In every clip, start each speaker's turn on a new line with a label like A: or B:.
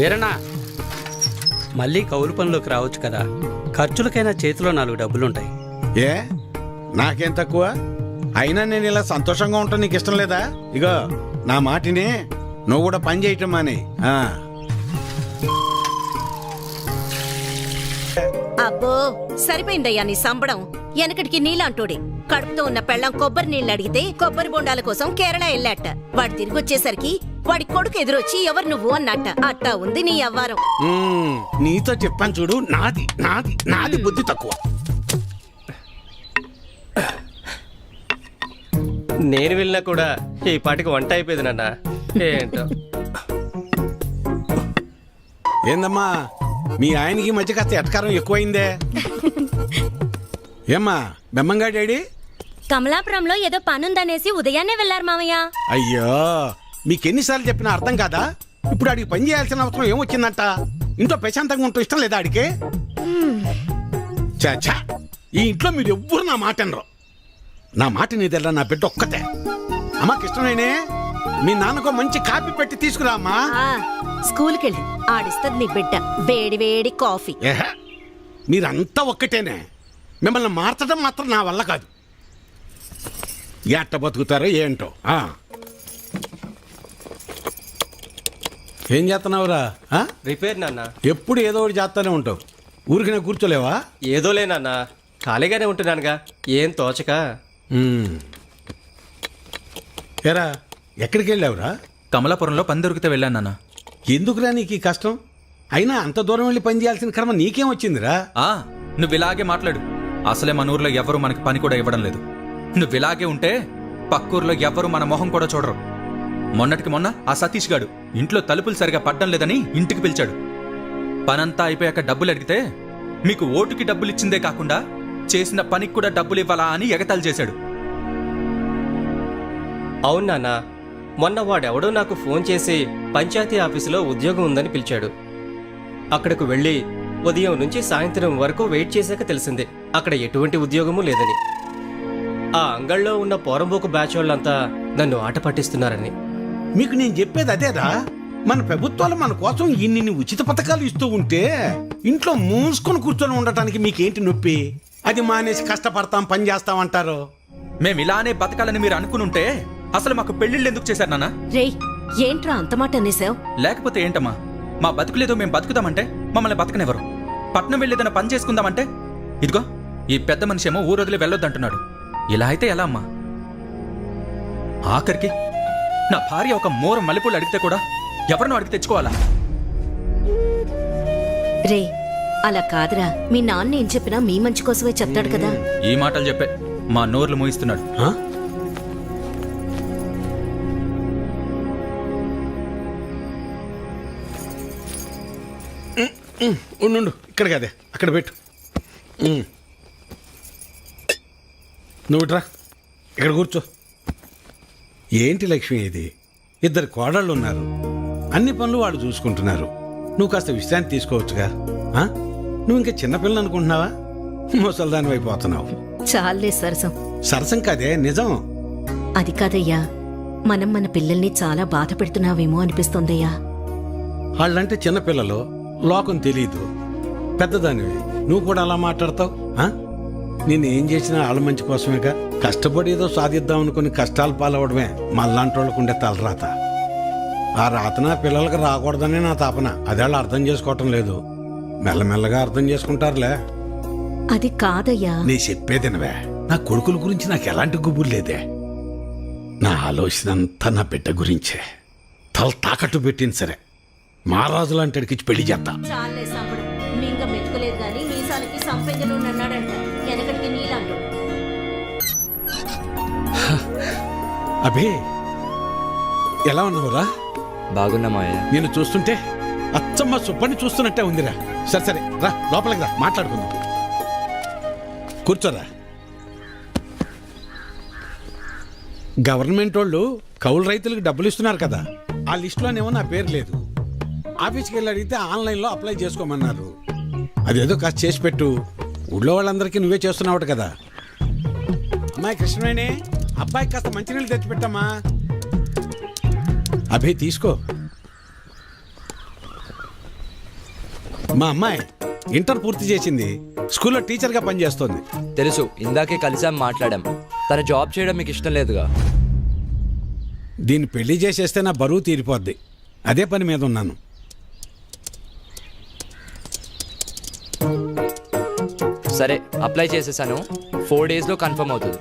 A: వీరన్నా, మళ్ళీ కౌలు పనిలోకి రావచ్చు కదా, ఖర్చులకైనా చేతిలో 4 డబ్బులుంటాయి.
B: ఏ నాకేం తక్కువ? అయినా నేను ఇలా సంతోషంగా ఉంటాను నీకు ఇష్టం లేదా? ఇగో నా మాటిని, నువ్వు కూడా పని చేయటం మాని.
C: అబ్బో సరిపోయిందయ్యా నీ సంబడం. వెనకటికి నీలాంటోడే కడుపుతో ఉన్న పెళ్ళం కొబ్బరి నీళ్ళు అడిగితే కొబ్బరి బొండాల కోసం కేరళ వెళ్ళాట. వాడు తిరిగి వచ్చేసరికి వాడి కొడుకు ఎదురొచ్చి ఎవరు నువ్వు అన్నట్ట. అట్టా ఉంది నీ అవ్వారం.
B: నీతో చెప్పాను చూడు, నాది నాది నాది బుద్ధి తక్కువ.
D: నేను వెళ్ళినా కూడా ఈ పాటికి వంట అయిపోయింది నాన్న. ఏంటో
B: ఏందమ్మా మీ ఆయనకి మధ్య కాస్త ఎటకారం ఎక్కువైందే? ఏమ్మా బెమ్మంగా డాడీ?
E: కమలాపురంలో ఏదో పనుందనేసి ఉదయాన్నే వెళ్లారు మామయ్య.
B: అయ్యో మీకెన్నిసార్లు చెప్పినా అర్థం కాదా? ఇప్పుడు ఆడికి పని చేయాల్సిన అవసరం ఏమొచ్చిందంట? ఇంట్లో ప్రశాంతంగా ఉంటూ ఇష్టం లేదా ఆడికి? చాచా ఈ ఇంట్లో మీరు ఎవ్వరు నా మాట అనరు. నా మాట నీదెల్లా నా బిడ్డ ఒక్కతే. అమ్మాకి ఇష్టమేనే మీ నాన్నకు మంచి కాపీ పెట్టి తీసుకురా అమ్మా.
C: స్కూల్కి వెళ్ళి ఆడిస్తుంది నీ బిడ్డ వేడి వేడి కాఫీ.
B: మీరంతా ఒక్కటేనే. మిమ్మల్ని మార్చడం మాత్రం నా వల్ల కాదు. ఎట్ట బతుకుతారో ఏంటో. ఏం చేస్తున్నావురా?
D: రిపేర్ నాన్న.
B: ఎప్పుడు ఏదో ఒకటి చేస్తానే ఉంటావు. ఊరికి నేను కూర్చోలేవా?
D: ఏదోలే నాన్న, ఖాళీగానే ఉంటున్నానుగా, ఏం తోచక.
B: ఏరా ఎక్కడికి వెళ్ళావురా?
F: కమలాపురంలో పని దొరికితే వెళ్ళాను నాన్న.
B: ఎందుకురా నీకు ఈ కష్టం? అయినా అంత దూరం వెళ్ళి పని చేయాల్సిన కర్మ నీకేం వచ్చిందిరా?
F: నువ్వు ఇలాగే మాట్లాడు. అసలే మన ఊర్లో ఎవరు మనకి పని కూడా ఇవ్వడం లేదు. నువ్వు ఇలాగే ఉంటే పక్కూర్లో ఎవరు మన మొహం కూడా చూడరు. మొన్నటికి మొన్న ఆ సతీష్ గాడు ఇంట్లో తలుపులు సరిగా పడ్డం లేదని ఇంటికి పిలిచాడు. పనంతా అయిపోయాక డబ్బులు అడిగితే మీకు ఓటుకి డబ్బులు ఇచ్చిందే కాకుండా చేసిన పనికి కూడా డబ్బులు ఇవ్వాలా అని ఎగతాళి చేశాడు.
D: అవును నాన్న, మొన్న వాడెవడో నాకు ఫోన్ చేసి పంచాయతీ ఆఫీసులో ఉద్యోగం ఉందని పిలిచాడు. అక్కడకు వెళ్ళి ఉదయం నుంచి సాయంత్రం వరకు వెయిట్ చేశాక తెలిసింది అక్కడ ఎటువంటి ఉద్యోగమూ లేదని. ఆ అంగళ్ళలో ఉన్న పోరంబోకు బ్యాచ్ వాళ్ళంతా నన్ను ఆట పట్టిస్తున్నారని.
B: మీకు నేను చెప్పేది అదేరా. మన ప్రభుత్వాలు మన కోసం ఇన్ని ఉచిత పథకాలు ఇస్తూ ఉంటే ఇంట్లో మూసుకొని కూర్చొని ఉండటానికి మీకేంటి నొప్పి? అది మానేసి కష్టపడతాం పని చేస్తామంటారు.
F: మేము ఇలానే బతకాలని మీరు అనుకునుంటే అసలు మాకు పెళ్లిళ్ళు ఎందుకు చేశారు నాన్న?
C: రే ఏంట్రా అంత మాట అనేసావు?
F: లేకపోతే ఏంటమ్మా, మా బతుకులేదో మేము బతుకుదామంటే మమ్మల్ని బతకనివ్వరు. పట్నం వెళ్ళేదన్న పని చేసుకుందామంటే ఇదిగో ఈ పెద్ద మనిషి ఏమో ఊరొదిలి వెళ్ళొద్దంటున్నాడు. ఇలా అయితే ఎలా అమ్మా? ఆఖరికి నా భార్య ఒక మూర మల్లెపూలు అడిగితే కూడా ఎవరినో అడిగి తెచ్చుకోవాలా?
C: రే అలా కాదురా, మీ నాన్న ఏం చెప్పినా మీ మంచి కోసమే చెప్తాడు కదా.
F: ఈ మాటలు చెప్పే మా నోర్లు మూయిస్తున్నాడు.
B: ఉండు, ఇక్కడ కదే అక్కడ పెట్టు. నువ్వు ఇట్రా, ఇక్కడ కూర్చో. ఏంటి లక్ష్మి ఇది? 2 కోడళ్ళు ఉన్నారు, అన్ని పనులు వాళ్ళు చూసుకుంటున్నారు. నువ్వు కాస్త విశ్రాంతి తీసుకోవచ్చుగా. నువ్వు ఇంకా చిన్నపిల్లలు అనుకుంటున్నావా? ముసల్దాని అయిపోతున్నావు.
C: చాలే సరసం.
B: సరసం కాదే, నిజం.
C: అది కాదయ్యా, మనం మన పిల్లల్ని చాలా బాధ పెడుతున్నావేమో అనిపిస్తోందయ్యా.
B: వాళ్ళంటే చిన్నపిల్లలు, లోకం తెలీదు. పెద్దదానివి నువ్వు కూడా అలా మాట్లాడతావు? నేనేం చేసినా వాళ్ళ మంచి కోసమేగా. కష్టపడి ఏదో సాధిద్దాం అనుకుని కష్టాలు పాలవడమే మళ్ళాంటి వాళ్ళకు ఉండే తలరాత. ఆ రాతన పిల్లలకు రాకూడదనే నా తాపన. అదేళ్ళు అర్థం చేసుకోవటం లేదు. మెల్లమెల్లగా అర్థం చేసుకుంటారులే.
C: అది కాదయ్యా.
B: నీ చెప్పేదినవే. నా కొడుకుల గురించి నాకు ఎలాంటి గుబురు లేదే. నా ఆలోచన అంతా నా బిడ్డ గురించే. తల తాకట్టు పెట్టింది సరే, మహారాజు లాంటి అడిగిచ్చి పెళ్లి చేస్తా.
C: చాలే సంపడం. మింగ మెతుకులేదు గాని మీసాలకి సంపెంగలు అన్నాడంట. వెనకటికి నీలాంటో.
B: అభి ఎలా ఉన్నావురా?
G: బాగున్నా మావయ్య.
B: నేను చూస్తుంటే అచ్చమ్మ సుబ్బని చూస్తున్నట్టే ఉందిరా. సరే సరే రా, లోపలికి రా, మాట్లాడుకుందాం. కూర్చోరా. గవర్నమెంట్ వాళ్ళు కౌలు రైతులకు డబ్బులు ఇస్తున్నారు కదా, ఆ లిస్టులోనేమో నా పేరు లేదు. ఆఫీస్కి వెళ్ళి అడిగితే ఆన్లైన్లో అప్లై చేసుకోమన్నారు. అదేదో కాస్త చేసి పెట్టు. ఊళ్ళో వాళ్ళందరికీ నువ్వే చేస్తున్నావు కదా. అమ్మాయి కృష్ణవేణి, అబ్బాయికి కాస్త మంచినీళ్ళు తెచ్చిపెట్టమ్మా. అభి తీసుకో. మా అమ్మాయి ఇంటర్ పూర్తి చేసింది, స్కూల్లో టీచర్గా పనిచేస్తోంది.
G: తెలుసు, ఇందాకే కలిసాం, మాట్లాడాం. తన జాబ్ చేయడం మీకు ఇష్టం లేదుగా.
B: దీన్ని పెళ్లి చేసేస్తే నా బరువు తీరిపోద్ది. అదే పని మీద ఉన్నాను.
G: సరే, అప్లై చేసేసాను. 4 daysలో కన్ఫర్మ్ అవుతుంది.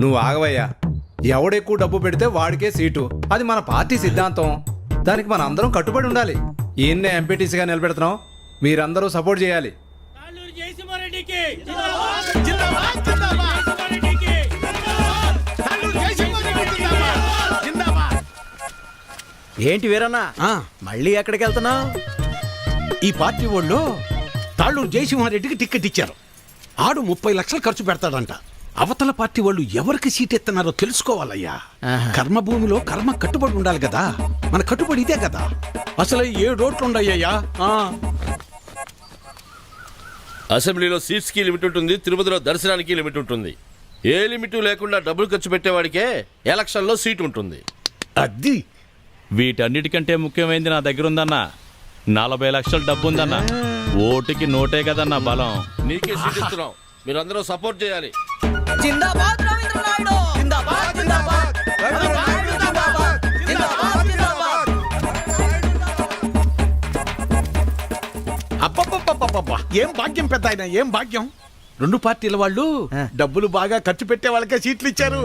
H: నువ్వు ఆగవయ్యా. ఎవడెక్కువ డబ్బు పెడితే వాడికే సీటు. అది మన పార్టీ సిద్ధాంతం. దానికి మన అందరం కట్టుబడి ఉండాలి. ఈయన్నే ఎంపీటీసీగా నిలబెడుతున్నాం. మీరందరూ సపోర్ట్ చేయాలి. ఏంటి వీరన్నా, మళ్ళీ ఎక్కడికి వెళ్తున్నావు?
B: ఈ పార్టీ వాళ్ళు తాళ్ళూరు జయసింహారెడ్డికి టిక్కెట్ ఇచ్చారు. ఆడు 30 లక్షలు ఖర్చు పెడతాడంట. అవతల పార్టీ వాళ్ళు ఎవరికి సీట్ ఎత్తన్నారో తెలుసుకోవాలయ్యా. కర్మభూమిలో కర్మ కట్టుబడి ఉండాలి కదా. మన కట్టుబడి ఇదే కదా. అసలు 7 ఓట్లు ఉండయ్యా.
I: అసెంబ్లీలో సీట్స్ కి లిమిట్ ఉంటుంది, తిరుపతిలో దర్శనానికి లిమిట్ ఉంటుంది. ఏ లిమిట్ లేకుండా డబ్బులు ఖర్చు పెట్టేవాడికే ఎలక్షన్లో సీట్ ఉంటుంది.
B: అది
J: వీటన్నిటికంటే ముఖ్యమైనది నా దగ్గర ఉందన్నా. 40 లక్షల డబ్బు ఉందన్నా. ఓటుకి నోటే కదన్నా బలం.
I: నీకే సీట్ ఇస్తున్నాం, మీరందరూ సపోర్ట్ చేయాలి.
B: అబ్బబ్బబ్బబ్బబ్బా, ఏం భాగ్యం పెద్ద ఆయన, ఏం భాగ్యం. 2 పార్టీల వాళ్ళు డబ్బులు బాగా ఖర్చు పెట్టే వాళ్ళకే సీట్లు ఇచ్చారు.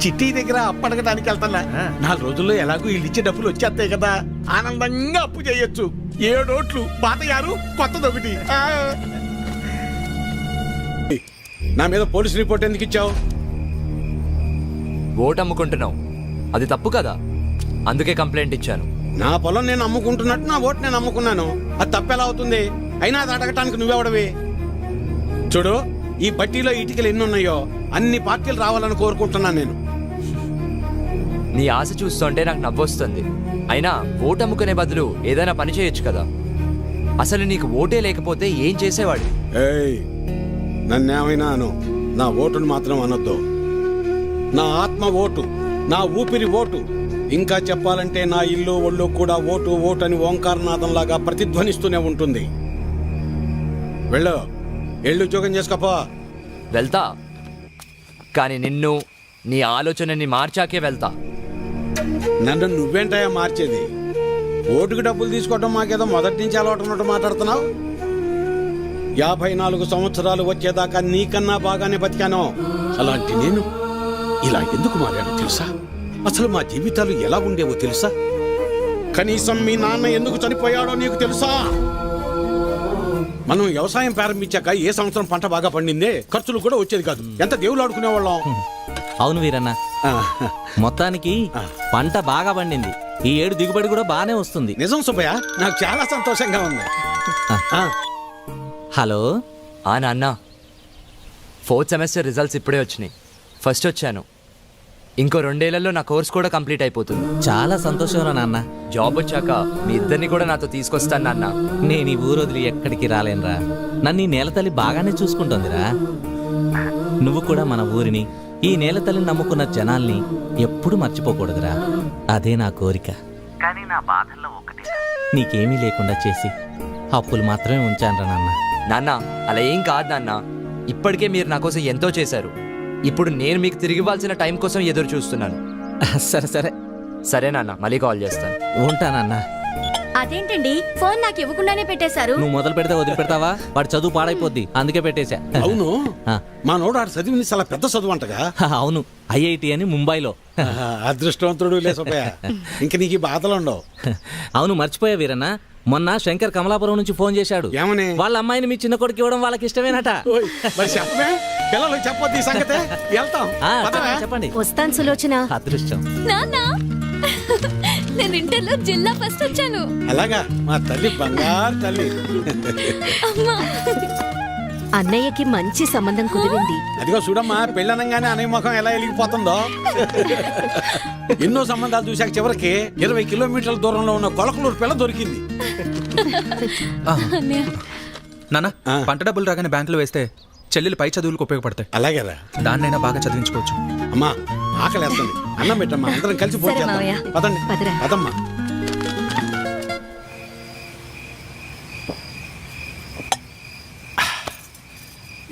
B: చిట్టి దగ్గర అప్పడగడానికి వెళ్తున్నా. 4 రోజుల్లో ఎలాగో వీళ్ళు ఇచ్చే డబ్బులు వచ్చేస్తాయి కదా. ఆనందంగా అప్పు చేయొచ్చు. 7 ఓట్లు, పాత 6, కొత్తదొకటి. నా మీద పోలీస్ రిపోర్ట్ ఎందుకు ఇచ్చావు?
G: ఓటు అమ్ముకుంటున్నావు, అది తప్పు కదా. అందుకే కంప్లైంట్ ఇచ్చాను.
B: నా పొలం నేను అమ్ముకుంటున్నట్టు నా ఓటు నేను అమ్ముకున్నాను. అది తప్పెలా అవుతుంది? అయినా అది అడగటానికి నువ్వెవడవి? చూడు, ఈ బట్టీలో ఇటుకలు ఎన్ని ఉన్నాయో అన్ని పార్టీలు రావాలని కోరుకుంటున్నాను నేను.
G: నీ ఆశ చూస్తుంటే నాకు నవ్వొస్తుంది. అయినా ఓటు అమ్ముకునే బదులు ఏదైనా పని చేయొచ్చు కదా. అసలు నీకు ఓటే లేకపోతే ఏం చేసేవాడు?
B: ఏయ్, నన్నేమైనా అను, నా ఓటును మాత్రం అనొద్దు. నా ఆత్మ ఓటు, నా ఊపిరి ఓటు. ఇంకా చెప్పాలంటే నా ఇల్లు ఒళ్ళు కూడా ఓటు ఓటు అని ఓంకారనాథంలాగా ప్రతిధ్వనిస్తూనే ఉంటుంది. వెళ్ళు, ఎళ్ళు ఉద్యోగం చేసుకోపో.
G: వెళ్తా, కానీ నిన్ను, నీ ఆలోచనని మార్చాకే వెళ్తా.
B: నన్ను నువ్వేంటయా మార్చేది? ఓటుకు డబ్బులు తీసుకోవడం మాకేదో మొదటి నుంచి అలవాటు ఉన్నట్టు మాట్లాడుతున్నావు. 54 సంవత్సరాలు వచ్చేదాకా నీకన్నా బాగానే బతికాను. అలాంటి నేను ఇలా ఎందుకు మారాను తెలుసా? అసలు మా జీవితాలు ఎలా ఉండేవో తెలుసా? కనీసం మీ నాన్న ఎందుకు చనిపోయాడో నీకు తెలుసా? మనం వ్యవసాయం ప్రారంభించాక ఏ సంవత్సరం పంట బాగా పండిందే, ఖర్చులు కూడా వచ్చేది కాదు. ఎంత దేవుళ్ళు ఆడుకునేవాళ్ళం.
K: అవును వీరన్న, మొత్తానికి పంట బాగా పండింది. ఈ ఏడు దిగుబడి కూడా బాగానే వస్తుంది.
B: నిజం సుబ్బయ్య, నాకు చాలా సంతోషంగా ఉంది.
K: హలో
G: నాన్న, 4th సెమిస్టర్ రిజల్ట్స్ ఇప్పుడే వచ్చినాయి. ఫస్ట్ వచ్చాను. ఇంకో 2 ఏళ్లలో నా కోర్స్ కూడా కంప్లీట్ అయిపోతుంది.
K: చాలా సంతోషం రా నాన్న.
G: జాబ్ వచ్చాక మీ ఇద్దరిని కూడా నాతో తీసుకొస్తాను నాన్న.
K: నేను ఈ ఊరు వదిలి ఎక్కడికి రాలేనురా. నన్ను ఈ నేల తల్లి బాగానే చూసుకుంటుందిరా. నువ్వు కూడా మన ఊరిని, ఈ నేల తల్లిని నమ్ముకున్న జనాల్ని ఎప్పుడు మర్చిపోకూడదురా. అదే నా కోరిక. కానీ నా బాధల్లో ఒకటి, నీకేమీ లేకుండా చేసి అప్పులు మాత్రమే ఉంచానురా నాన్న.
G: నాన్న, అలా ఏం కాదు నాన్న. ఇప్పటికే మీరు నా కోసం ఎంతో చేశారు. ఇప్పుడు నేను మీకు తిరిగి ఇవ్వాల్సిన టైం కోసం ఎదురు చూస్తున్నాను.
K: సరే సరే
G: సరే నాన్న, మళ్ళీ కాల్ చేస్తాను.
K: ఉంటానన్నా.
E: అదేంటండి, ఫోన్ నాకు ఇవ్వకుండానే పెట్టేశారు.
K: నువ్వు మొదలు పెడితే వదిలిపెడతావా? వాడు చదువు పాడైపోద్ది, అందుకే పెట్టేశా.
B: అవును, మా నోడు ఆడు చదివింది చాలా పెద్ద చదువు అంటగా.
K: అవును, IIT అని ముంబైలో.
B: అదృష్టవంతుడు లే సుబ్బయ్య, ఇంక నీకు ఈ బాధలు ఉండవు.
K: అవును, మర్చిపోయా వీరన్న, మొన్న శంకర్ కమలాపురం నుంచి ఫోన్ చేశాడు.
B: ఏమని?
K: వాళ్ళ అమ్మాయిని మీ చిన్న కొడుకు ఇవ్వడం వాళ్ళకి ఇష్టమేనట.
B: ఓయ్, మరి చెప్పమే, పిల్లలకు చెప్పొద్దు ఈ సంగతే. వెళ్తాం, పదవే.
K: చెప్పండి.
C: వస్తాను సులోచన.
K: అదృష్టం.
E: నాన్న, నేను ఇంటర్లో జిల్లా ఫస్ట్ వచ్చాను.
B: అలాగా, మా తల్లి బంగారు తల్లి.
C: అన్నయ్యకి మంచి సంబంధం కుదిరింది.
B: అదిగో చూడమ్మా, పెళ్ళనంగానే అనే ముఖం ఎలా వెలిగిపోతుందో. ఎన్నో సంబంధాలు చూశాక చివరికి 20 కిలోమీటర్ల దూరంలో ఉన్న కొలకలూరు పిల్ల దొరికింది.
F: నాన్న, పంట డబ్బులు రాగానే బ్యాంకులో వేస్తే చెల్లెలు పై చదువులకు ఉపయోగపడతాయి.
B: అలాగేరా,
F: దాన్నైనా బాగా చదివించుకోవచ్చు.
B: అమ్మా ఆకలేస్తుంది, అన్నం పెట్టమ్మా, అందరం కలిసి
C: సరే
B: పోటీ
C: మావయ్య.
B: పదండి.
C: పదరా.
B: పదమ్మా.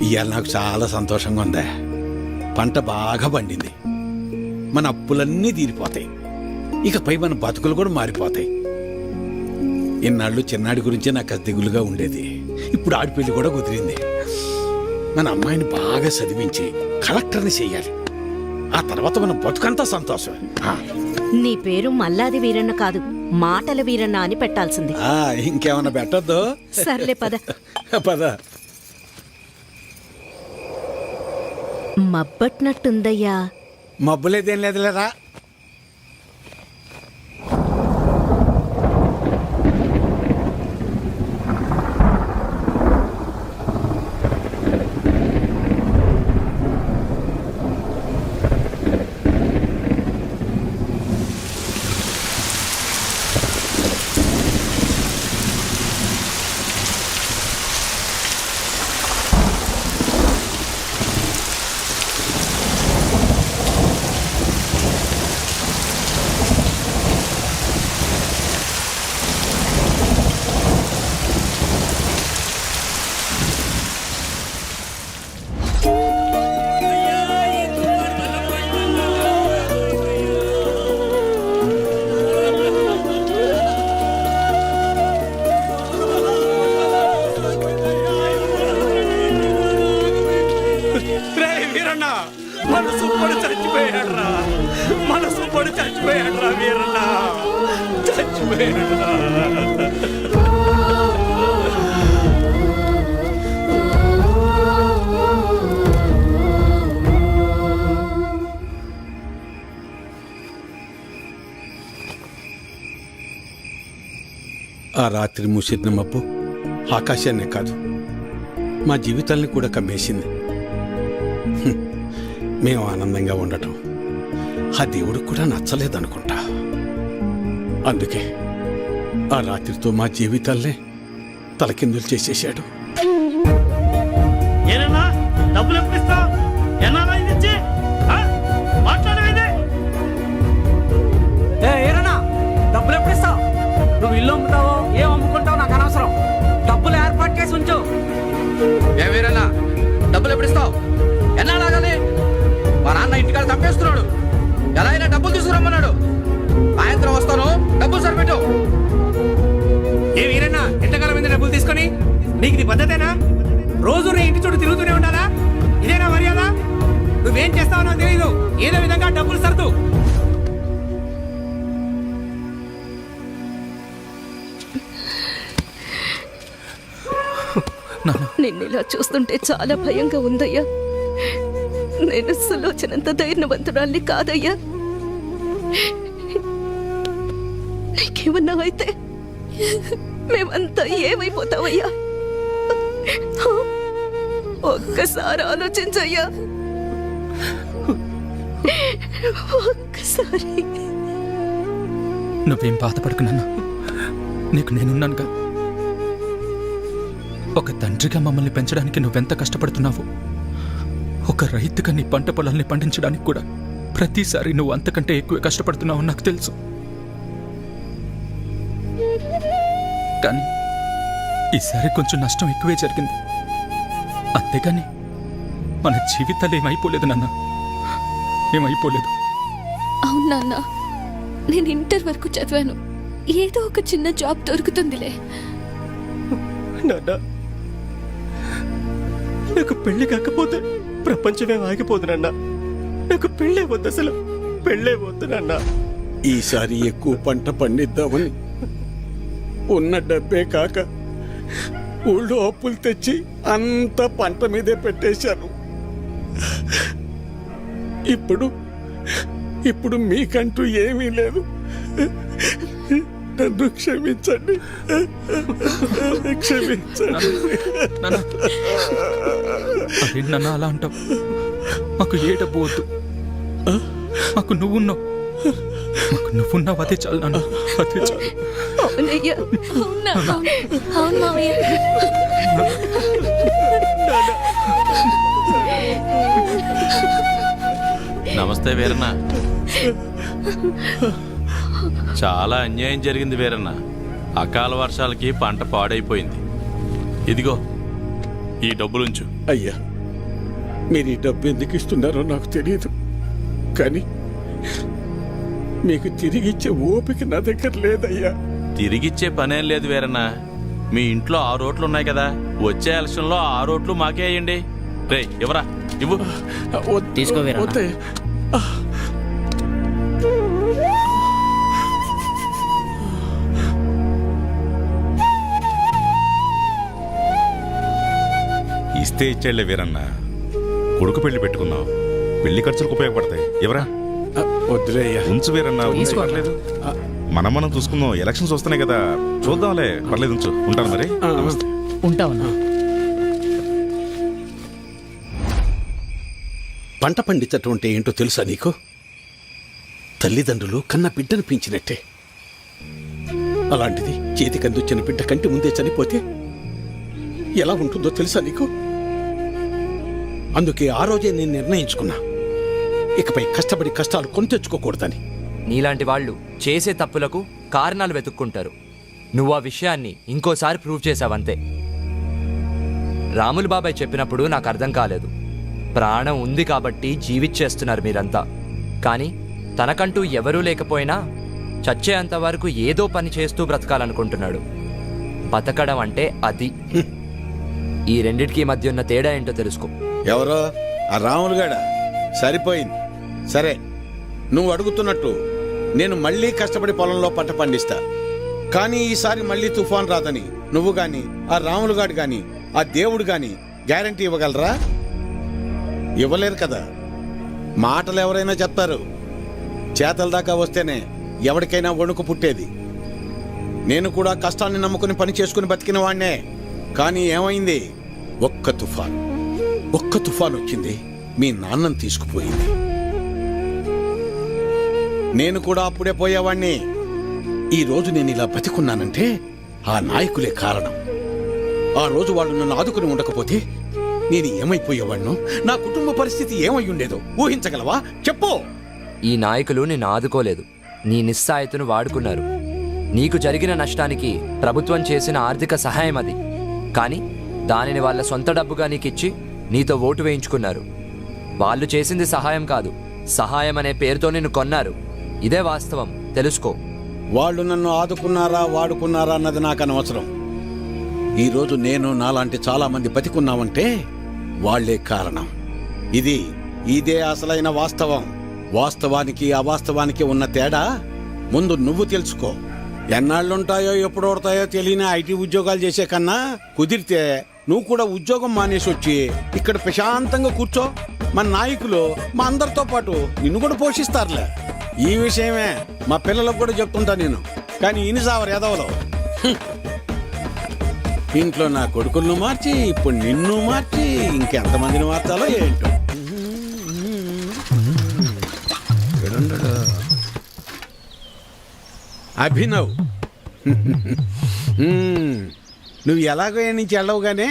B: ఇవాళ నాకు చాలా సంతోషంగా ఉందా. పంట బాగా పండింది, మన అప్పులన్నీ తీరిపోతాయి, ఇకపై మన బతుకులు కూడా మారిపోతాయి. ఇన్నాళ్ళు చిన్నాడి గురించే నాకు అది దిగులుగా ఉండేది. ఇప్పుడు ఆడిపెళ్లి కూడా కుదిరింది. మన అమ్మాయిని బాగా చదివించి కలెక్టర్ని చెయ్యాలి. ఆ తర్వాత మన బతుకంతా సంతోషం.
C: నీ పేరు మల్లాది వీరన్న కాదు, మాటల వీరన్న అని పెట్టాల్సింది.
B: ఇంకేమన్నా పెట్టొద్దు.
C: సర్లే పద.
B: పద.
C: మబ్బట్నట్టుందయ్యా.
B: మబ్బులేదేం లేదులేరా.
A: మనసు పడి చచ్చిపోయాడ్రా, మనసు పడి చచ్చిపోయాడ్రా వీరన్న, చచ్చిపోయాడ్రా.
B: ఆ రాత్రి ముసిరిన మబ్బు ఆకాశాన్నే కాదు, మా జీవితాల్ని కూడా కమ్మేసింది. మేము ఆనందంగా ఉండటం ఆ దేవుడికి కూడా నచ్చలేదనుకుంటా. అందుకే ఆ రాత్రితో మా జీవితాల్నే తలకిందులు చేసేశాడు.
A: ఏనన్నా డబ్బులు ఎప్పుడు ఇస్తావు? ఎన్నాళ్ళ ఇది ఇచ్చి? మాట్లాడేది
K: ఏరన్నా, డబ్బులు ఎప్పుడు ఇస్తావు? నువ్వు ఇల్లు అమ్ముతావో ఏం అమ్ముకుంటావో నాకు అనవసరం. డబ్బులు ఏర్పాటు చేసి ఉంచు.
G: ఏమేరన్నా, డబ్బులు ఎప్పుడు ఇస్తావు? ఎన్నాళ్ళాగాలి? మా నాన్న ఇంటికాడ తప్పేస్తున్నాడు. ఎలా అయినా డబ్బులు తీసుకురమ్మన్నాడు. సాయంత్రం వస్తాను, డబ్బులు సరిపెట్టు.
K: ఏ వీరన్నా, ఎంతకాలం మీద డబ్బులు తీసుకొని? నీకు ఇది పద్ధతేనా? రోజు నీ ఇంటి చుట్టూ తిరుగుతూనే ఉండాలా? ఇదేనా మర్యాద? నువ్వేం చేస్తావో నాకు తెలీదు. ఏదో విధంగా డబ్బులు సర్దు.
C: నిన్నిలా చూస్తుంటే చాలా భయంగా ఉందయ్యా. నేను సులోచనంత ధైర్యవంతురాల్ని కాదయ్యా. నీకేమన్నా అయితే మేమంతా ఏమైపోతావయ్యా? ఒక్కసారి ఆలోచించయ్యా, ఒక్కసారి.
F: నువ్వేం బాధపడుకున్నాను, నీకు నేనున్నానుగా. ఒక తండ్రిగా మమ్మల్ని పెంచడానికి నువ్వెంత కష్టపడుతున్నావు. ఒక రైతుగా నీ పంట పొలాల్ని పండించడానికి కూడా ప్రతిసారి నువ్వు అంతకంటే ఎక్కువ కష్టపడుతున్నావు నాకు తెలుసు. కానీ ఈసారి కొంచెం నష్టం ఎక్కువే జరిగింది. అంతేగాని మన జీవితాలు ఏమైపోలేదు నాన్న, ఏమైపోలేదు.
E: అవును నాన్న, నేను ఇంటర్ వరకు చదివాను. ఏదో ఒక చిన్న జాబ్ దొరుకుతుందిలే.
D: నాన్న, నాకు పెళ్లి కాకపోతే ప్రపంచమే ఆగిపోదు నాన్న. నాకు పెళ్ళే వద్దు, అసలు పెళ్ళే వద్దు నాన్న.
B: ఈసారి ఎక్కువ పంట పండిద్దామని ఉన్న డబ్బే కాక ఊళ్ళో అప్పులు తెచ్చి అంత పంట మీదే పెట్టేశాను. ఇప్పుడు మీకంటూ ఏమీ లేదు. నన్ను క్షమించండి, క్షమించండి.
F: అదేంటి నాన్న అలా అంటావు? మాకు ఏ డబ్బు వద్దు, మాకు నువ్వున్నావు, మాకు నువ్వున్నావు, అదే చాలు నాన్న, అదే చాలు.
E: అవునయ్యా, అవునా? అవును మావయ్య.
J: నమస్తే వీరన్న. చాలా అన్యాయం జరిగింది వీరన్న. అకాల వర్షాలకి పంట పాడైపోయింది. ఇదిగో ఈ డబ్బులుంచు.
B: అయ్యా, మీరు ఈ డబ్బు ఎందుకు ఇస్తున్నారో నాకు తెలియదు, కానీ మీకు తిరిగిచ్చే ఓపిక నా దగ్గర లేదయ్యా.
J: తిరిగిచ్చే పనేం లేదు వీరన్న. మీ ఇంట్లో 6 ఓట్లు ఉన్నాయి కదా, వచ్చే ఎలక్షన్లో 6 ఓట్లు మాకే అయ్యండి. రే ఇవ్వరా, ఇవ్వు.
B: వద్దయ్యా.
L: ఇస్తే ఇచ్చేళ్లే వీరన్న, కొడుకు పెళ్లి పెట్టుకున్నాం, పెళ్లి ఖర్చులకు ఉపయోగపడతాయి. ఎవరా?
B: వద్దులే అయ్యా.
L: ఉంచు వీరన్న, ఉంచు, పర్లేదు. మనం చూసుకుందాం, ఎలక్షన్స్ వస్తున్నాయి కదా, చూద్దాంలే, పర్లేదు, ఉంచు. ఉంటాను మరి. నమస్తే.
G: ఉంటామన్నా.
B: పంట పండించటం అంటే ఏంటో తెలుసా నీకు? తల్లిదండ్రులు కన్న బిడ్డను పెంచినట్టే. అలాంటిది చేతికి అందించిన బిడ్డ కంటి ముందే చనిపోతే ఎలా ఉంటుందో తెలుసా నీకు? అందుకే ఆ రోజే నేను నిర్ణయించుకున్నా, ఇకపై కష్టపడి కష్టాలు కొని తెచ్చుకోకూడదని.
M: నీలాంటి వాళ్ళు చేసే తప్పులకు కారణాలు వెతుక్కుంటారు. నువ్వు ఆ విషయాన్ని ఇంకోసారి ప్రూవ్ చేశావంతే. రాములు బాబాయ్ చెప్పినప్పుడు నాకు అర్థం కాలేదు. ప్రాణం ఉంది కాబట్టి జీవిచ్చేస్తున్నారు మీరంతా. కానీ తనకంటూ ఎవరూ లేకపోయినా చచ్చేంత వరకు ఏదో పని చేస్తూ బ్రతకాలనుకుంటున్నాడు. బతకడం అంటే అది. ఈ రెండిటికి మధ్య ఉన్న తేడా ఏంటో తెలుసుకో.
B: ఎవరో ఆ రాములుగాడా? సరిపోయింది. సరే, నువ్వు అడుగుతున్నట్టు నేను మళ్ళీ కష్టపడి పొలంలో పంట పండిస్తా. కానీ ఈసారి మళ్ళీ తుఫాన్ రాదని నువ్వు గాని, ఆ రాములుగాడు గాని, ఆ దేవుడు గాని గ్యారంటీ ఇవ్వగలరా? ఇవ్వలేరు కదా. మాటలు ఎవరైనా చెప్తారు, చేతల దాకా వస్తేనే ఎవరికైనా వణుకు పుట్టేది. నేను కూడా కష్టాన్ని నమ్ముకుని పని చేసుకుని బతికిన వాణ్ణే. కానీ ఏమైంది? ఒక్క తుఫాన్ వచ్చింది, మీ నాన్నను తీసుకుపోయింది. నేను కూడా అప్పుడే పోయేవాణ్ణి. ఈ రోజు నేను ఇలా బతికున్నానంటే ఆ నాయకులే కారణం. ఆ రోజు వాళ్ళు నన్ను ఆదుకుని ఉండకపోతే నేను ఏమైపోయేవాణ్ణు? నా కుటుంబ పరిస్థితి ఏమై ఉండేదో ఊహించగలవా? చెప్పు.
M: ఈ నాయకులు నిన్ను ఆదుకోలేదు, నీ నిస్సాయతను వాడుకున్నారు. నీకు జరిగిన నష్టానికి ప్రభుత్వం చేసిన ఆర్థిక సహాయం అది. కానీ దానిని వాళ్ళ సొంత డబ్బుగా నీకిచ్చి నీతో ఓటు వేయించుకున్నారు. వాళ్ళు చేసింది సహాయం కాదు, సహాయం అనే పేరుతో నిన్ను కొన్నారు. ఇదే వాస్తవం, తెలుసుకో.
B: వాళ్ళు నన్ను ఆదుకున్నారా వాడుకున్నారా అన్నది నాకు అనవసరం. ఈరోజు నేను నాలాంటి చాలా మంది బతికున్నామంటే వాళ్లే కారణం. ఇదే అసలైన వాస్తవం. వాస్తవానికి అవాస్తవానికి ఉన్న తేడా ముందు నువ్వు తెలుసుకో. ఎన్నాళ్ళుంటాయో ఎప్పుడు ఓడతాయో తెలియని ఐటీ ఉద్యోగాలు చేసే కన్నా కుదిరితే నువ్వు కూడా ఉద్యోగం మానేసి వచ్చి ఇక్కడ ప్రశాంతంగా కూర్చో. మన నాయకులు మా అందరితో పాటు నిన్ను కూడా పోషిస్తారులే. ఈ విషయమే మా పిల్లలకు కూడా చెప్తుంటా నేను. కానీ ఇనిసావరు ఎదవలో ఇంట్లో నా కొడుకులను మార్చి ఇప్పుడు నిన్ను మార్చి ఇంకెంతమందిని మార్చాలో ఏంటో. అభినవ్, నువ్వు ఎలాగో ఏ నుంచి వెళ్ళవుగానే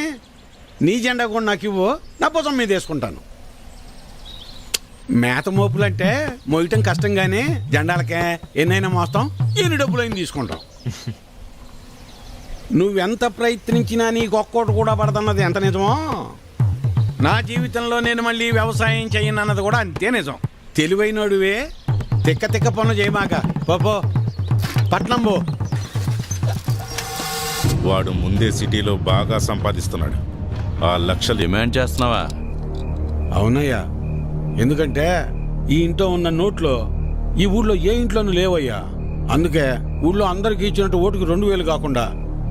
B: నీ జెండా కూడా నాకు ఇవ్వు, నా భుజం మీద వేసుకుంటాను. మేత మోపులంటే మోయటం కష్టంగానే జెండాలకే ఎన్నైనా మోస్తాం, ఎన్ని డబ్బులైనా తీసుకుంటాం. నువ్వెంత ప్రయత్నించినా నీకు ఒక్కోటి కూడా పడదన్నది ఎంత నిజమో, నా జీవితంలో నేను మళ్ళీ వ్యవసాయం చేయనన్నది కూడా అంతే నిజం. తెలివైనడువే, తిక్క తిక్క పనులు చేయమాక. పో పట్నం పో.
L: వాడు ముందే సిటీలో బాగా సంపాదిస్తున్నాడు. ఆ లక్షలు
J: డిమాండ్ చేస్తున్నావా?
B: అవునయ్యా, ఎందుకంటే ఈ ఇంట్లో ఉన్న నోట్లో ఈ ఊళ్ళో ఏ ఇంట్లోనూ లేవయ్యా. అందుకే ఊళ్ళో అందరికీ ఇచ్చినట్టు ఓటుకు 2000 కాకుండా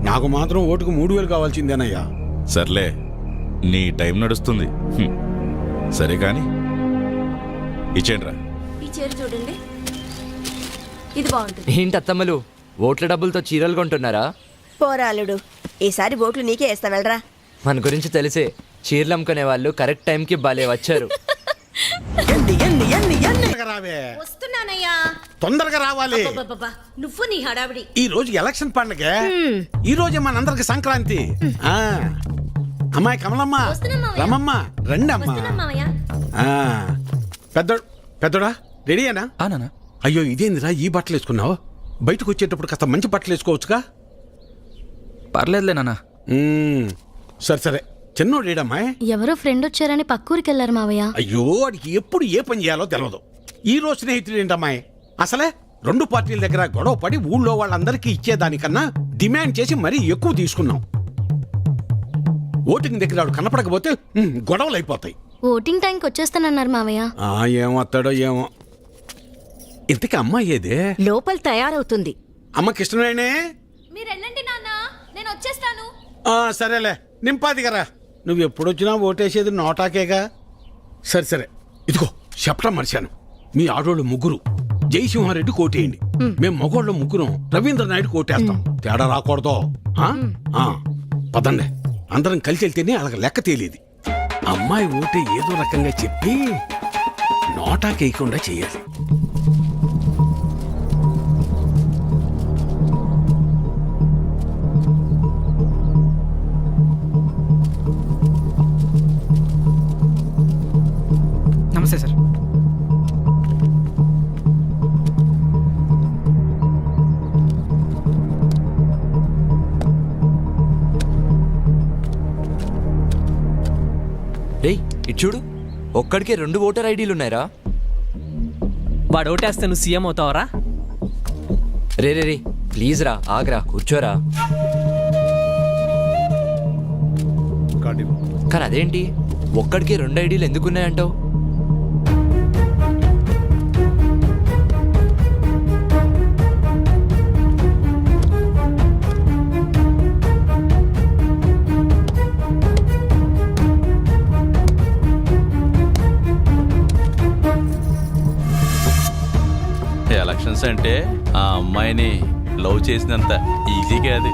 B: నాకు మాత్రం ఓటుకు 3000 కావాల్సిందేనయ్యా.
L: సర్లే, నీ టైం నడుస్తుంది. సరే కాని ఇచ్చేయండిరా.
C: ఈ చీర చూడండి, ఇది బాగుంటుంది.
M: ఏంటి అత్తమ్మలు ఓట్ల డబ్బులతో చీరలు కొంటున్నారా?
C: పోరాలుడు, ఈసారి ఓట్లు నీకే వేస్తా వెళ్ళరా.
M: మన గురించి తెలిసే చీరలు అమ్ముకునే వాళ్ళు కరెక్ట్ టైంకి భలే వచ్చారు.
B: తొందరగా రావే,
C: వస్తున్నానయ్యా.
B: తొందరగా రావాలి.
C: అబ్బబ్బబ్బా, నువ్వు నీ హడావిడి.
B: ఈ రోజు ఎలక్షన్ పండగ, ఈ రోజే మనందరికి సంక్రాంతి. ఆ అమ్మాయి కమలమ్మ, రమమ్మ, రండి అమ్మా. ఆ, పెద్దోడా రెడీయేనా?
F: నానా
B: అయ్యో ఇదేందిరా ఈ బట్టలు వేసుకున్నావు? బయటకు వచ్చేటప్పుడు కాస్త మంచి బట్టలు వేసుకోవచ్చుగా.
F: పర్లేదులే నాన్న.
B: సరే సరే, చిన్నోడేడమ్మాయి?
E: ఎవరో ఫ్రెండ్ వచ్చారని పక్కూరికి వెళ్ళారు మావయ్య.
B: అయ్యో వాడికి ఎప్పుడు ఏ పని చేయాలో తెలియదు. ఈ రోజు స్నేహితుడు ఏంటమ్మాయి? అసలే రెండు పార్టీల దగ్గర గొడవ పడి ఊళ్ళో వాళ్ళందరికీ ఇచ్చేదానికన్నా డిమాండ్ చేసి మరీ ఎక్కువ తీసుకున్నాం. ఓటింగ్ దగ్గర వాడు కనపడకపోతే గొడవలు అయిపోతాయి.
E: ఓటింగ్ టైంకి వచ్చేస్తానన్నారు మావయ్య.
B: ఏమొస్తాడో ఏమో. ఇంతకీ అమ్మాయి ఏదే?
C: లోపల తయారవుతుంది.
B: అమ్మ కృష్ణవేణే.
E: మీరు వెళ్ళండి నాన్న, నేను వచ్చేస్తాను.
B: సరేలే, నింపాదిగరా. నువ్వు ఎప్పుడొచ్చినా ఓటేసేది నోటాకేగా. సరే సరే, ఇదిగో చెప్పడం మర్చాను. మీ ఆడోళ్ళు ముగ్గురు జయసింహారెడ్డి కోటేయండి, మేము మగోళ్ళు ముగ్గురం రవీంద్ర నాయుడు కోటేస్తాం. తేడా రాకూడదు. పదండి, అందరం కలిసి వెళ్తేనే అలాగ లెక్క తేలేది. అమ్మాయి ఓటే ఏదో రకంగా చెప్పి నోటాకేయకుండా చెయ్యాలి.
G: నమస్తే సార్.
M: రేయ్ ఇటు చూడు, ఒక్కడికే 2 ఓటర్ ఐడీలు ఉన్నాయరా.
D: వాడు ఓటేస్తే నువ్వు CM అవుతావరా?
M: Ray ray ray please రా, ఆగ్రా, కూర్చోరా. కానీ అదేంటి ఒక్కడికే 2 ఐడీలు ఎందుకున్నాయంటావు?
J: ఎలక్షన్స్ అంటే ఆ అమ్మాయిని లవ్ చేసినంత ఈజీగా అది.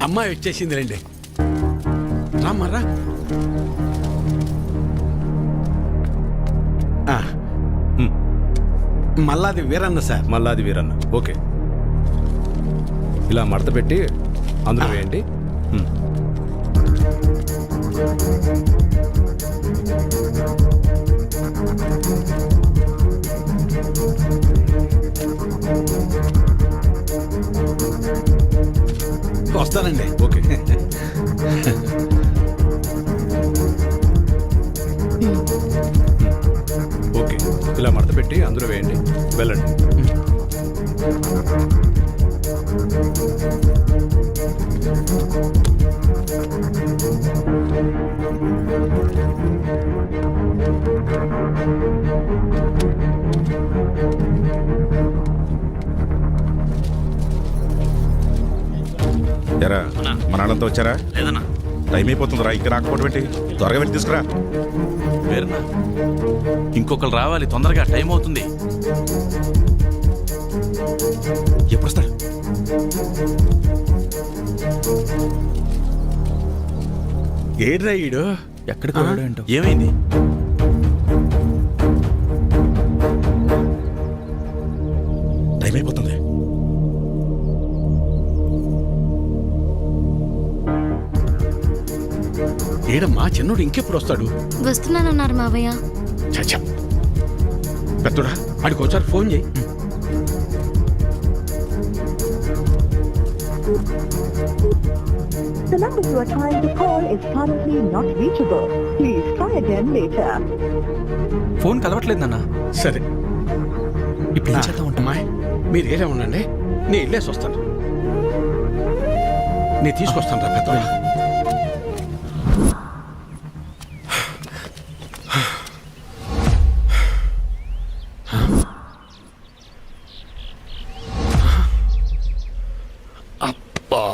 B: అమ్మాయి వచ్చేసింది రండి. రామ్మరా. మల్లాది వీరన్న సార్.
H: మల్లాది వీరన్న, ఓకే. ఇలా మడత పెట్టి అందులో వేయండి.
B: వస్తానండి.
H: ఓకే. ఓకే, ఇలా మడత పెట్టి అందులో వేయండి, వెళ్ళండి.
L: ఎరా మన వాళ్ళంతా వచ్చారా?
J: లేదన్నా.
L: టైం అయిపోతుందిరా, ఇంకా రాకపోవడం ఏంటి? త్వరగా వెళ్ళి తీసుకురా.
J: వేరన్నా, ఇంకొకరు రావాలి తొందరగా, టైం అవుతుంది.
L: ఎప్పుడు వస్తాడు?
B: ఏడ్రా ఈడు?
F: ఎక్కడికి వెళ్ళాడు ఏంటో.
J: ఏమైంది?
B: లేదమ్మా, చిన్నోడు ఇంకెప్పుడు వస్తాడు?
E: వస్తున్నానన్నారు మావయ్య.
B: చచ్చా, పెద్దోడా వాడికి ఒకసారి ఫోన్ చేయి.
N: The number you are trying to call is currently not reachable. Please try again later.
F: Phone కలవట్లేదు నాన్న.
B: సరే,
F: ఇప్పుడు ఏం చేద్దాం ఉంటా?
B: అమ్మాయి మీరు ఏరే ఉండండి, నేను వెళ్ళేసి వస్తాను. నేను తీసుకొస్తాను రా పెద్దోడా. అబ్బా,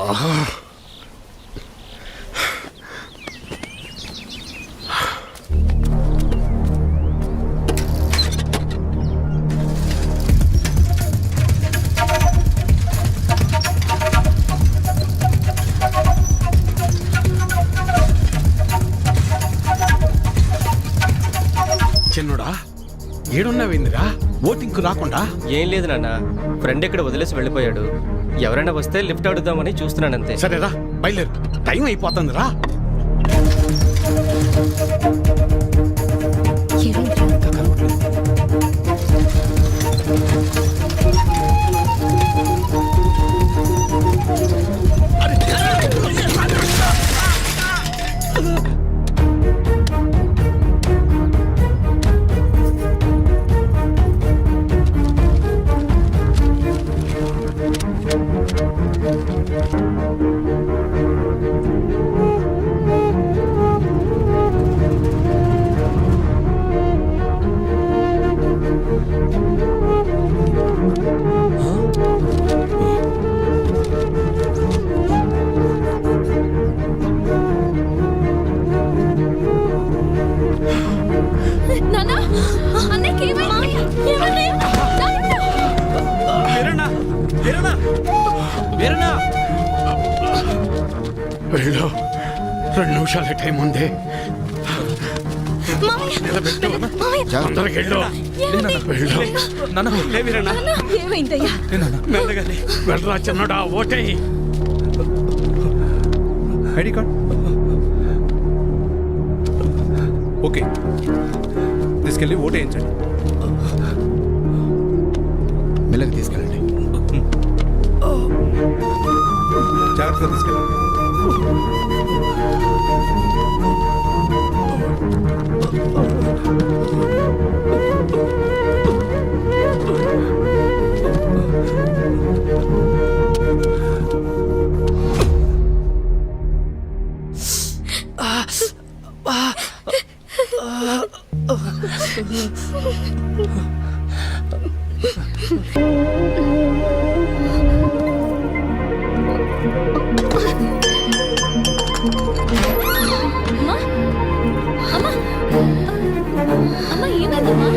B: చిన్నోడా ఏడున్నావేందిరా? ఓటింగ్కు రాకుండా?
D: ఏం లేదు నాన్న, ఫ్రెండ్ ఇక్కడ వదిలేసి వెళ్ళిపోయాడు. ఎవరైనా వస్తే లిఫ్ట్ అడుగుదామని చూస్తున్నానంతే.
B: సరేరా, బయలుదేరు, టైం అయిపోతుంది రా.
E: నాన్న, అన్నయ్యకి ఏమైంది?
B: వెళ్ళు, 2 నిమిషాలే టైం ఉంది. నిలబెట్టు, తొందరగా వెళ్ళు. వెళ్ళు.
C: ఏమైందయ్యా?
B: వెళ్ళరా చిన్నోడా, ఓటేయి.
H: ఐడి కార్డ్ ఓకే, తీసుకెళ్ళి ఓటు వేయించండి. మెల్లగా తీసుకెళ్ళండి, జాగ్రత్తగా తీసుకెళ్ళండి.
E: అమ్మ, ఏమైందమ్మా?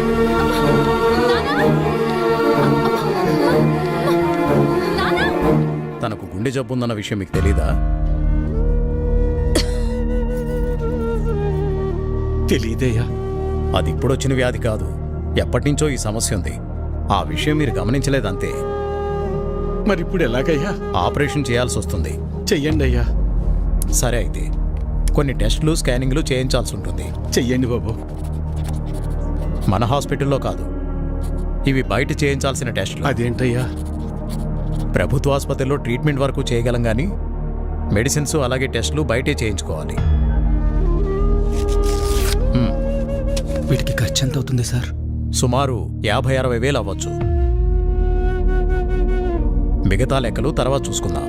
H: తనకు గుండె జబ్బు ఉందన్న విషయం మీకు తెలీదా?
B: తెలీదయ్యా.
H: అది ఇప్పుడొచ్చిన వ్యాధి కాదు, ఎప్పటినుంచో ఈ సమస్య ఉంది. ఆ విషయం మీరు గమనించలేదంతే.
B: మరి ఇప్పుడు ఎలాగయ్యా?
H: ఆపరేషన్ చేయాల్సి వస్తుంది.
B: చెయ్యండి అయ్యా.
H: సరే అయితే కొన్ని టెస్టులు స్కానింగ్లు చేయించాల్సి ఉంటుంది.
B: చెయ్యండి బాబు.
H: మన హాస్పిటల్లో కాదు, ఇవి బయట చేయించాల్సిన టెస్టులు.
B: అదేంటయ్యా?
H: ప్రభుత్వ ఆసుపత్రిలో ట్రీట్మెంట్ వరకు చేయగలం కానీ మెడిసిన్స్ అలాగే టెస్టులు బయటే చేయించుకోవాలి.
F: వీటికి ఖర్చు ఎంత అవుతుంది సార్?
H: సుమారు 50-60 వేలు అవ్వచ్చు. మిగతా లెక్కలు తర్వాత చూసుకుందాం.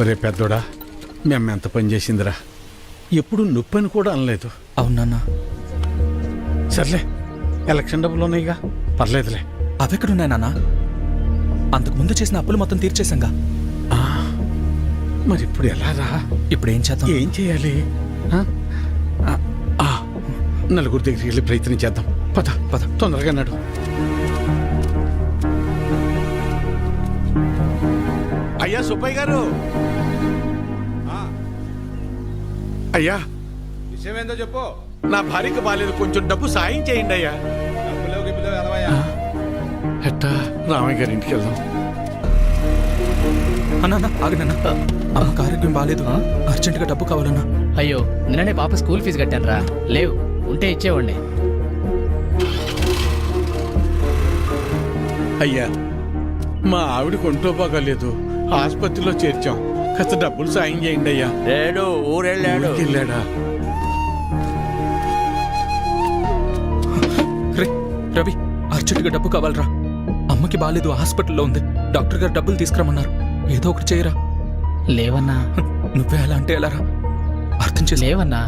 B: ఒరే పెద్దోడా, మేము ఎంత పని చేసిందిరా. ఎప్పుడు నొప్పి అని కూడా అనలేదు.
F: అవునన్నా.
B: సర్లే, ఎలక్షన్ డబ్బులు ఉన్నాయిగా, పర్లేదులే.
F: అవెక్కడున్నాయి నాన్న? అంతకుముందు చేసిన అప్పులు మొత్తం తీర్చేశాంగా.
B: మరి ఇప్పుడు ఎలా రా?
F: ఇప్పుడు ఏం చేద్దాం?
B: ఏం చేయాలి? నలుగురు దగ్గరికి వెళ్ళి ప్రయత్నం చేద్దాం. పద పద, తొందరగా నడు. అయ్యా సుబ్బయ్య గారు, అయ్యా
H: విషయం ఏందో చెప్పు.
B: నా భార్యకి బాలేదు, కొంచెం డబ్బు సాయం చేయండి అయ్యా. ఎట్టా రామయ్య గారి ఇంటికి వెళ్దాం.
F: అన్నా ఆగనన్నా, అమ్మకు ఆరోగ్యం బాగాలేదు, అర్జెంటుగా డబ్బు కావాలన్నా.
G: అయ్యో నిన్ననే పాప స్కూల్ ఫీజు కట్టాను రా, లేవు ఉంటే ఇచ్చేవాడిని.
B: అయ్యా, మా ఆవిడకి ఒంట్లో బాగాలేదు, ఆసుపత్రిలో చేర్చాం, కాస్త డబ్బులు సాయం చేయండి అయ్యా.
I: లేడు, ఊరెళ్ళాడు.
B: వెళ్ళాడా?
F: రే రవి, అర్జెంటుగా డబ్బు కావాలరా. అమ్మకి బాగాలేదు, హాస్పిటల్లో ఉంది, డాక్టర్ గారు డబ్బులు తీసుకురమ్మన్నారు. ఏదో ఒకటి చేయరా.
G: లేవన్నా.
F: నువ్వే అలా అంటే ఎలా రా, అర్థం చేసి.
G: లేవన్నా.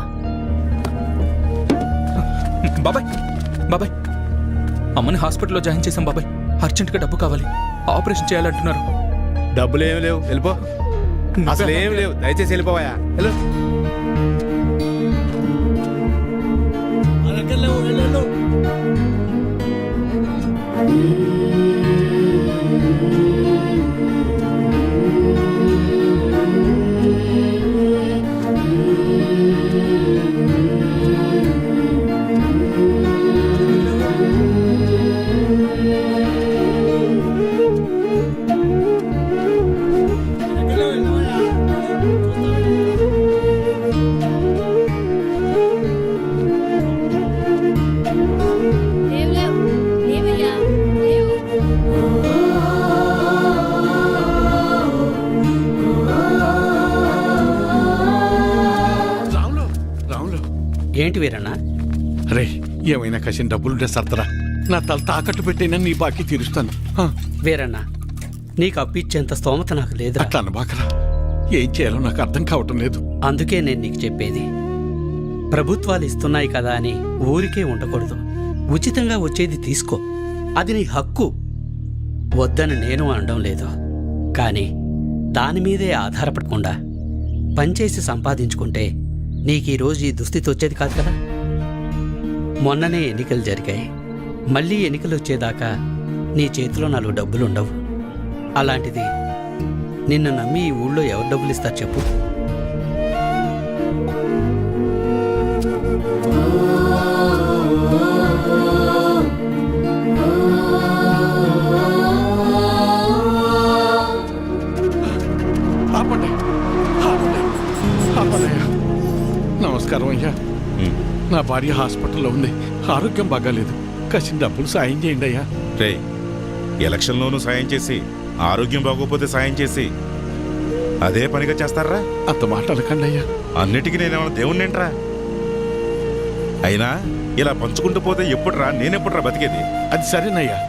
F: బాబాయ్ బాబాయ్, అమ్మని హాస్పిటల్లో జాయిన్ చేశాం బాబాయ్, అర్జెంటుగా డబ్బు కావాలి, ఆపరేషన్ చేయాలంటున్నారు.
H: డబ్బులు ఏమి లేవు, వెళ్ళిపో. అసలు ఏమి లేవు, దయచేసి వెళ్ళిపోవా. వెళ్ళు.
B: రాములు, రాములు.
A: ఏంటి వీరన్నా?
B: రే, ఏమైనా కసిన డబ్బులుంటే సర్దరా, నా తల తాకట్టు పెట్టైనా నీ బాకీ తీరుస్తాను.
A: వీరన్నా, నీకు అప్పిచ్చేంత స్తోమత నాకు లేదు.
B: అట్లా అనబాకరా, ఏం చేయాలో నాకు అర్థం కావటం లేదు.
A: అందుకే నేను నీకు చెప్పేది, ప్రభుత్వాలు ఇస్తున్నాయి కదా అని ఊరికే ఉండకూడదు. ఉచితంగా వచ్చేది తీసుకో, అది నీ హక్కు. వద్దని నేను అనడం లేదు, కానీ దాని మీదే ఆధారపడకుండా పనిచేసి సంపాదించుకుంటే నీకు ఈరోజు ఈ దుస్థితి వచ్చేది కాదు కదా. మొన్ననే ఎన్నికలు జరిగాయి, మళ్ళీ ఎన్నికలు వచ్చేదాకా నీ చేతిలో 4 డబ్బులుండవు. అలాంటిది నిన్ను నమ్మి ఈ ఊళ్ళో ఎవరు డబ్బులు ఇస్తారు చెప్పు?
B: ఆపండి, ఆపండి, ఆపండయ్యా. నమస్కారం అయ్యా. నా భార్య హాస్పిటల్లో ఉంది, ఆరోగ్యం బాగాలేదు, కాసిన డబ్బులు సాయం చేయండి అయ్యా.
L: రే, ఎలక్షన్లోనూ సాయం చేసి ఆరోగ్యం బాగోపోతే సాయం చేసి అదే పనిగా చేస్తారా?
B: అంత మాట అనకండి అయ్యా.
L: అన్నిటికీ నేనేమన్నా దేవుణ్ణేంట్రా? అయినా ఇలా పంచుకుంటూ పోతే ఎప్పుడురా, నేనెప్పుడురా బతికేది?
B: అది సరేనయ్యా,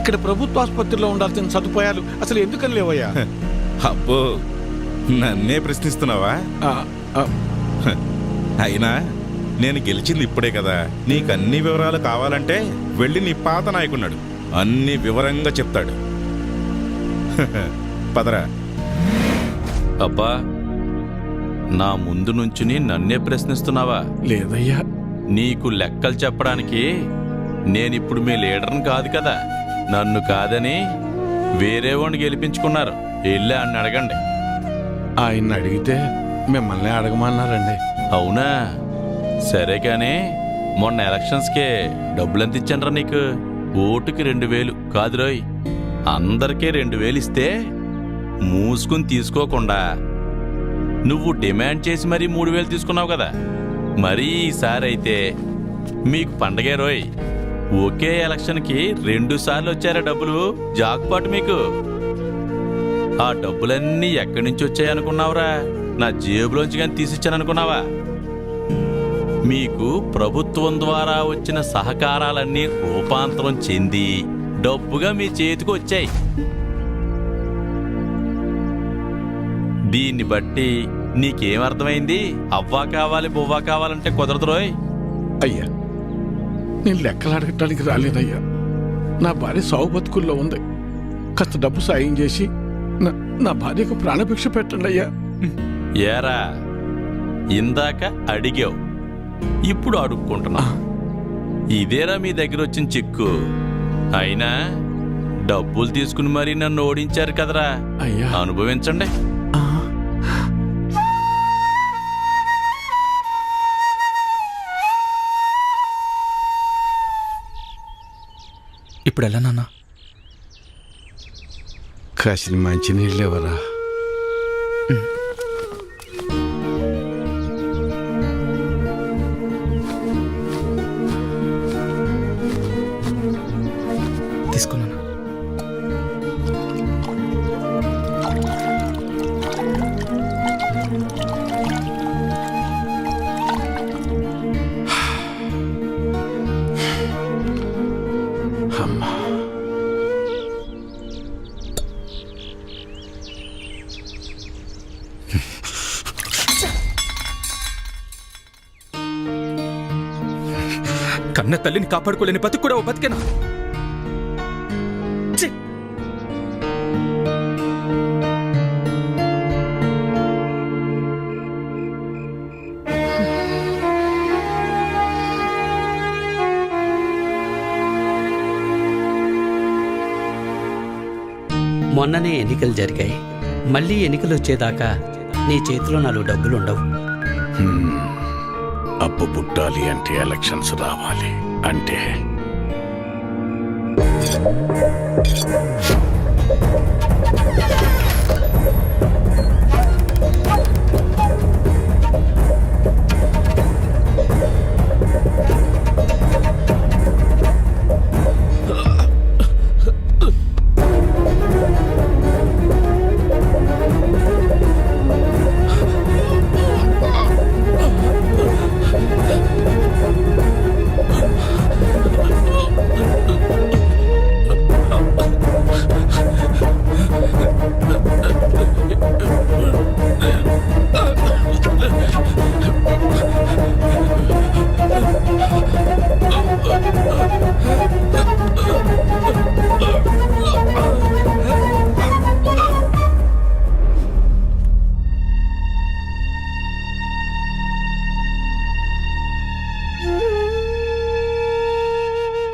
B: ఇక్కడ ప్రభుత్వ ఆసుపత్రిలో ఉండాల్సిన సదుపాయాలు అసలు ఎందుకని లేవయ్యా?
L: అబ్బో, నన్నే ప్రశ్నిస్తున్నావా? అయినా నేను గెలిచింది ఇప్పుడే కదా, నీకన్ని వివరాలు కావాలంటే వెళ్ళి నీ పాత నాయకున్నాడు, అన్ని వివరంగా చెప్తాడు. పదరా.
J: అబ్బా, నా ముందు నుంచుని నన్నే ప్రశ్నిస్తున్నావా?
B: లేదయ్యా.
J: నీకు లెక్కలు చెప్పడానికి నేనిప్పుడు మీ లీడర్ని కాదు కదా. నన్ను కాదని వేరే వాడిని గెలిపించుకున్నారు, వెళ్ళి అని అడగండి.
B: ఆయన్ని అడిగితే మిమ్మల్ని అడగమన్నారండి.
J: అవునా? సరే కానీ మొన్న ఎలక్షన్స్కే డబ్బులెంత ఇచ్చానరా నీకు? ఓటుకి 2000 కాదు రోయ్, అందరికీ 2000 ఇస్తే మూసుకుని తీసుకోకుండా నువ్వు డిమాండ్ చేసి మరీ 3000 తీసుకున్నావు కదా. మరీ ఈసారి అయితే మీకు పండగే రోయ్. ఒకే ఎలక్షన్కి 2 సార్లు వచ్చారా డబ్బులు? జాక్పాట్ మీకు. ఆ డబ్బులన్నీ ఎక్కడి నుంచి వచ్చాయనుకున్నావురా? నా జేబులోంచి కానీ తీసిచ్చాననుకున్నావా? మీకు ప్రభుత్వం ద్వారా వచ్చిన సహకారాలన్నీ రూపాంతరం చెంది డబ్బుగా మీ చేతికి వచ్చాయి. దీన్ని బట్టి నీకేమర్థమైంది? అవ్వా కావాలి బువ్వా కావాలంటే కుదరదు రోయ్.
B: అయ్యా, నేను లెక్కలు అడగటానికి రాలేదయ్యా. నా భార్య సాగు బతుకుల్లో ఉంది, కాస్త డబ్బు సాయం చేసి నా భార్యకు ప్రాణభిక్ష పెట్టండి అయ్యా.
J: ఏరా, ఇందాక అడిగావు, ఇప్పుడు అడుక్కుంటున్నా. ఇదేరా మీ దగ్గర వచ్చిన చిక్కు. అయినా డబ్బులు తీసుకుని మరీ నన్ను ఓడించారు కదరా,
B: అయ్యా
J: అనుభవించండి.
F: ఇప్పుడు ఎలా నాన్న?
B: కాసిన మంచి నీళ్ళు ఎవరా?
F: తీసుకున్నాను.
B: అమ్మా,
F: కన్న తల్లిని కాపాడుకోలేని బతుకు కూడా ఓ బతికేనా? ఛీ!
A: మొన్ననే ఎన్నికలు జరిగాయి. మళ్ళీ ఎన్నికలు వచ్చేదాకా నీ చేతిలో 4 డబ్బులు ఉండవు.
B: అప్పు పుట్టాలి అంటే ఎలక్షన్స్ రావాలి అంటే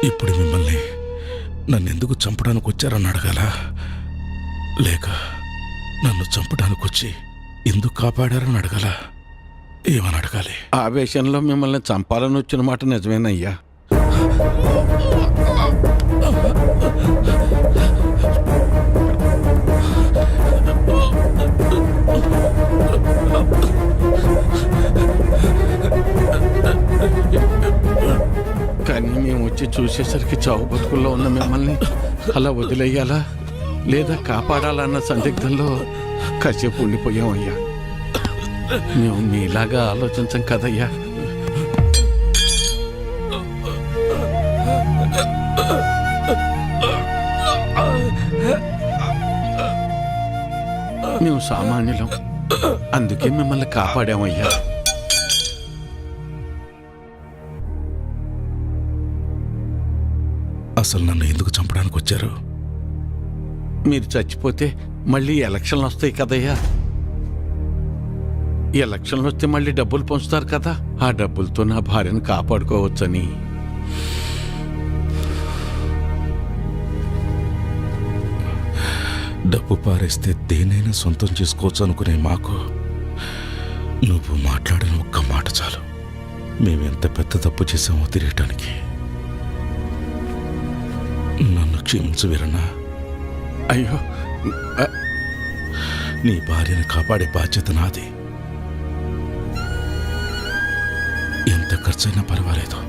L: ఇప్పుడు మిమ్మల్ని నన్నెందుకు చంపడానికి వచ్చారని అడగాల, లేక నన్ను చంపడానికి వచ్చి ఎందుకు కాపాడారని అడగాల? ఏమని అడగాలి?
B: ఆవేశంలో మిమ్మల్ని చంపాలని వచ్చిన మాట నిజమేనయ్యా. కానీ మేము వచ్చి చూసేసరికి చావు బతుకుల్లో ఉన్న మిమ్మల్ని అలా వదిలేయాలా లేదా కాపాడాలన్న సందిగ్ధంలో కాసేపు ఉండిపోయామయ్యా. మేము మీలాగా ఆలోచించం కదయ్యా. మేము సామాన్యులం, అందుకే మిమ్మల్ని కాపాడామయ్యా.
L: అసలు నన్ను ఎందుకు చంపడానికి వచ్చారు?
B: మీరు చచ్చిపోతే మళ్ళీ ఎలక్షన్లు వస్తాయి కదయ్యా. ఎలక్షన్లు వస్తే మళ్ళీ డబ్బులు పంచుతారు కదా, ఆ డబ్బులతో నా భార్యను కాపాడుకోవచ్చని.
L: డబ్బు పారేస్తే దేనైనా సొంతం చేసుకోవచ్చు అనుకునే మాకు నువ్వు మాట్లాడిన ఒక్క మాట చాలు మేమెంత పెద్ద తప్పు చేసామో తెలియటానికి. నన్ను క్షమించు వీరన్నా.
B: అయ్యో,
L: నీ భార్యను కాపాడే బాధ్యత నాది. ఎంత ఖర్చైనా పర్వాలేదు,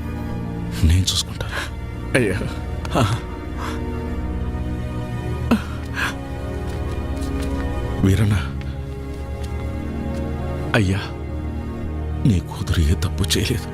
L: నేను చూసుకుంటాను.
B: అయ్యా,
L: వీరన్నా.
B: అయ్యా,
L: నీ కూతురు ఏ తప్పు చేయలేదు.